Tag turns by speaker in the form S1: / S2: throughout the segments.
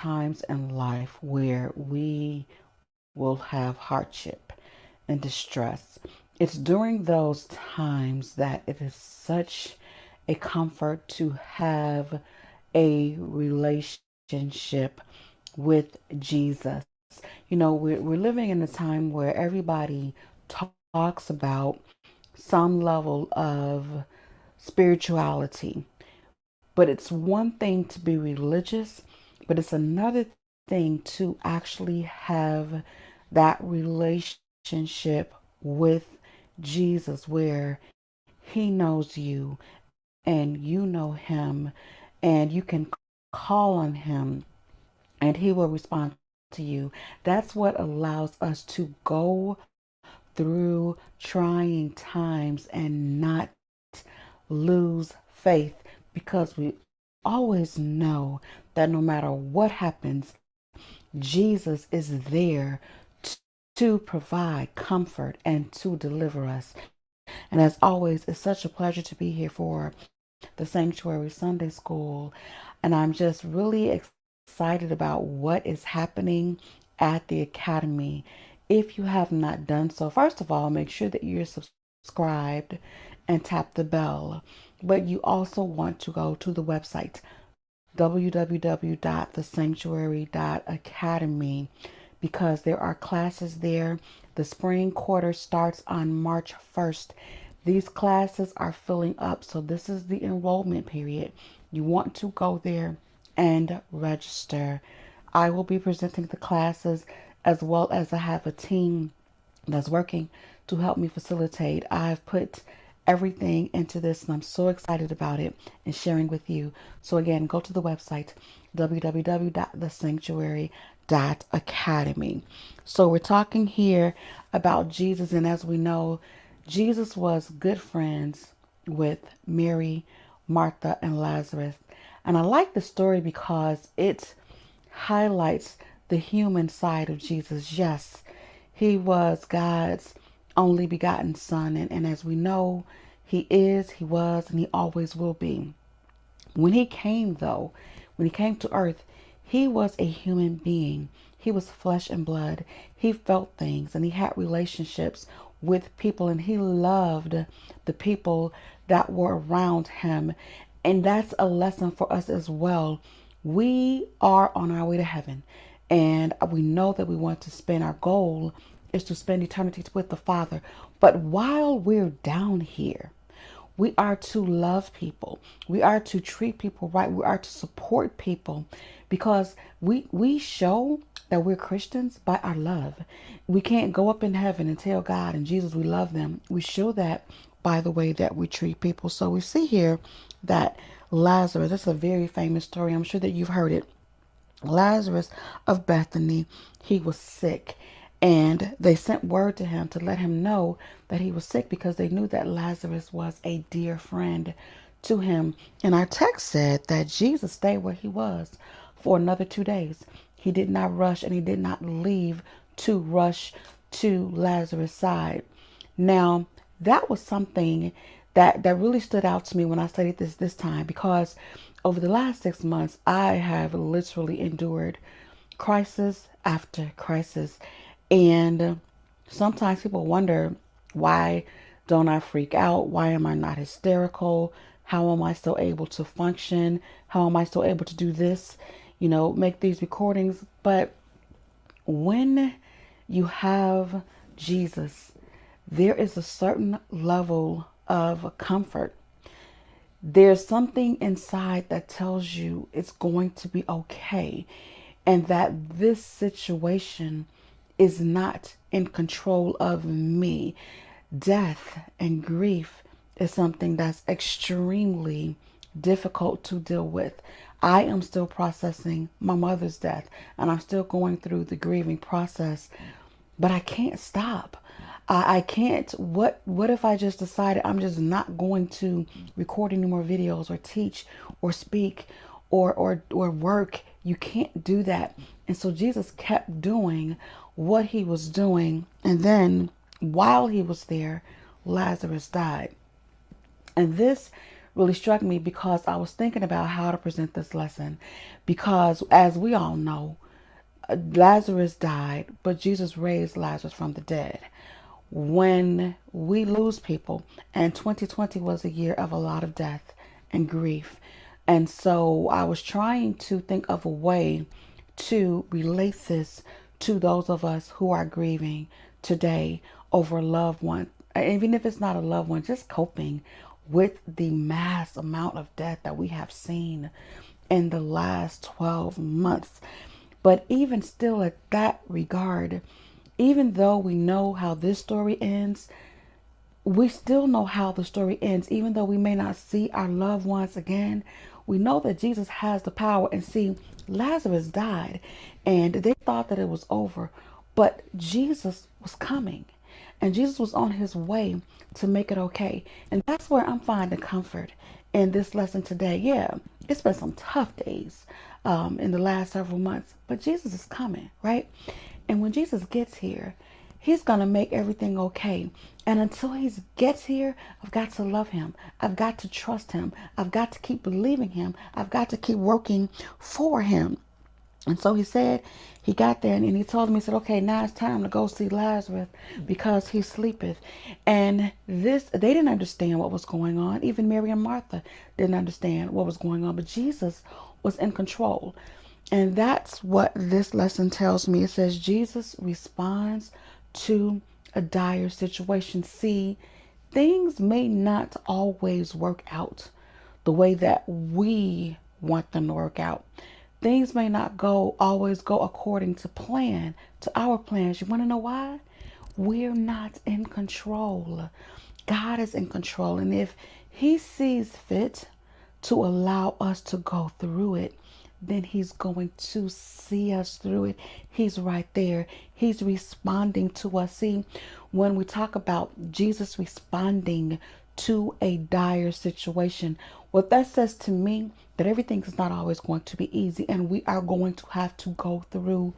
S1: times in life where we will have hardship and distress. It's during those times that it is such a comfort to have a relationship with Jesus. You know, we're living in a time where everybody talks about some level of spirituality, but it's one thing to be religious, but it's another thing to actually have that relationship with Jesus where he knows you and you know him and you can call on him and he will respond to you. That's what allows us to go through trying times and not lose faith because we always know that no matter what happens, Jesus is there to provide comfort and to deliver us. And as always, it's such a pleasure to be here for the Sanctuary Sunday School. And I'm just really excited about what is happening at the Academy. If you have not done so, first of all, make sure that you're subscribed and tap the bell. But you also want to go to the website www.thesanctuary.academy because there are classes there. The spring quarter starts on March 1st. These classes are filling up, so this is the enrollment period. You want to go there and register. I will be presenting the classes as well as I have a team that's working to help me facilitate. I've put everything into this and I'm so excited about it and sharing with you. So again, go to the website www.thesanctuary.academy. So we're talking here about Jesus, and as we know, Jesus was good friends with Mary, Martha, and Lazarus. And I like the story because it highlights the human side of Jesus. Yes, he was God's only begotten son. And as we know, he is, he was, and he always will be. When he came, though, when he came to earth, he was a human being. He was flesh and blood. He felt things and he had relationships with people and he loved the people that were around him. And that's a lesson for us as well. We are on our way to heaven and we know that we want to spend, our goal is to spend eternity with the Father. But while we're down here, we are to love people. We are to treat people right. We are to support people because we show that we're Christians by our love. We can't go up in heaven and tell God and Jesus we love them. We show that by the way that we treat people. So we see here that Lazarus, that's a very famous story. I'm sure that you've heard it. Lazarus of Bethany, he was sick. And they sent word to him to let him know that he was sick because they knew that Lazarus was a dear friend to him. And our text said that Jesus stayed where he was for another 2 days. He did not rush and he did not leave to rush to Lazarus' side. Now, that was something that really stood out to me when I studied this time because over the last 6 months, I have literally endured crisis after crisis. And sometimes people wonder, why don't I freak out? Why am I not hysterical? How am I still able to function? How am I still able to do this? Make these recordings. But when you have Jesus, there is a certain level of comfort. There's something inside that tells you it's going to be okay and that this situation is not in control of me. Death and grief is something that's extremely difficult to deal with. I am still processing my mother's death and I'm still going through the grieving process, but I can't stop. I can't. What if I just decided I'm just not going to record any more videos or teach or speak or work? You can't do that. And so Jesus kept doing what he was doing. And then while he was there, Lazarus died. And this really struck me because I was thinking about how to present this lesson. Because as we all know, Lazarus died, but Jesus raised Lazarus from the dead. When we lose people, and 2020 was a year of a lot of death and grief. And so I was trying to think of a way to relate this to those of us who are grieving today over a loved one. Even if it's not a loved one, just coping with the mass amount of death that we have seen in the last 12 months. But even still, at that regard, even though we know how this story ends, we still know how the story ends. Even though we may not see our loved ones again, we know that Jesus has the power. And see, Lazarus died and they thought that it was over, but Jesus was coming and Jesus was on his way to make it okay. And that's where I'm finding comfort in this lesson today. Yeah, it's been some tough days in the last several months, but Jesus is coming, right? And when Jesus gets here, he's going to make everything okay. And until he gets here, I've got to love him. I've got to trust him. I've got to keep believing him. I've got to keep working for him. And so he said, he got there and he told me, he said, okay, now it's time to go see Lazarus because he sleepeth. And they didn't understand what was going on. Even Mary and Martha didn't understand what was going on, but Jesus was in control. And that's what this lesson tells me. It says Jesus responds to a dire situation. See, things may not always work out the way that we want them to work out. Things may not always go according to plan, to our plans. You want to know why? We're not in control. God is in control. And if he sees fit to allow us to go through it, then he's going to see us through it. He's right there. He's responding to us. See, when we talk about Jesus responding to a dire situation, what that says to me, that everything is not always going to be easy, and we are going to have to go through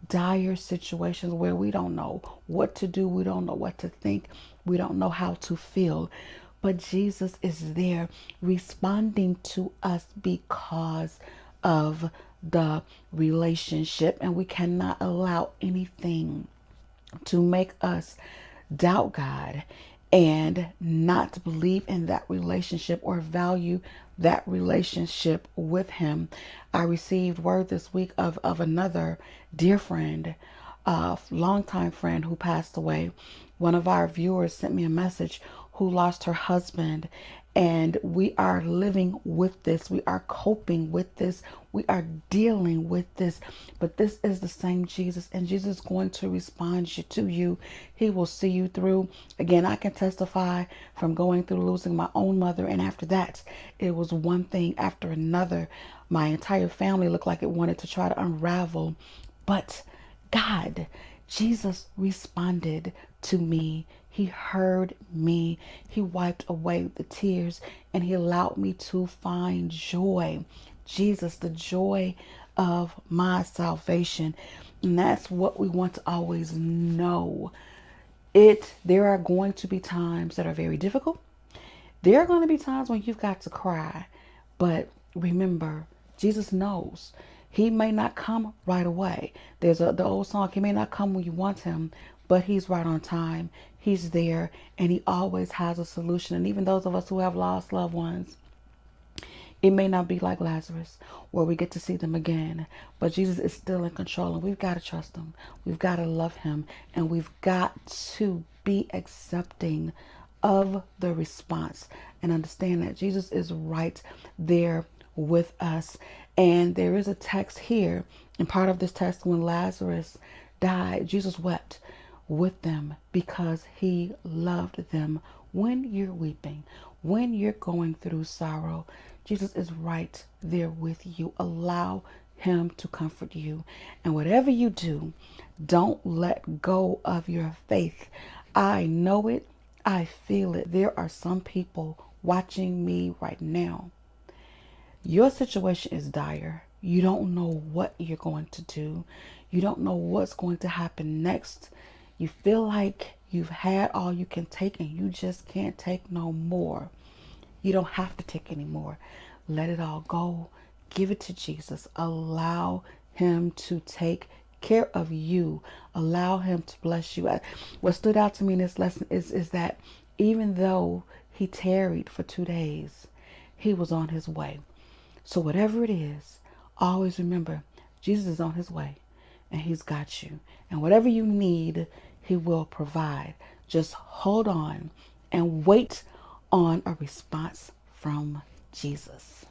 S1: dire situations where we don't know what to do, we don't know what to think, we don't know how to feel. But Jesus is there responding to us because of the relationship, and we cannot allow anything to make us doubt God and not believe in that relationship or value that relationship with him. I received word this week of another dear friend, a longtime friend who passed away. One of our viewers sent me a message who lost her husband, and we are living with this. We are coping with this. We are dealing with this. But this is the same Jesus, and Jesus is going to respond to you. He will see you through. Again, I can testify from going through losing my own mother, and after that, it was one thing after another. My entire family looked like it wanted to try to unravel, but God, Jesus responded to me. He heard me. He wiped away the tears and he allowed me to find joy. Jesus, the joy of my salvation. And that's what we want to always know. There are going to be times that are very difficult. There are going to be times when you've got to cry. But remember, Jesus knows. He may not come right away. There's the old song, he may not come when you want him, but he's right on time. He's there, and he always has a solution. And even those of us who have lost loved ones, it may not be like Lazarus, where we get to see them again, but Jesus is still in control, and we've got to trust him. We've got to love him, and we've got to be accepting of the response and understand that Jesus is right there with us. And there is a text here, and part of this text, when Lazarus died, Jesus wept with them because he loved them. When you're weeping, when you're going through sorrow, Jesus is right there with you. Allow him to comfort you. And whatever you do, don't let go of your faith. I know it. I feel it. There are some people watching me right now. Your situation is dire. You don't know what you're going to do. You don't know what's going to happen next. You feel like you've had all you can take and you just can't take no more. You don't have to take anymore. Let it all go. Give it to Jesus. Allow him to take care of you. Allow him to bless you. What stood out to me in this lesson is that even though he tarried for 2 days, he was on his way. So whatever it is, always remember Jesus is on his way and he's got you. And whatever you need, he will provide. Just hold on and wait on a response from Jesus.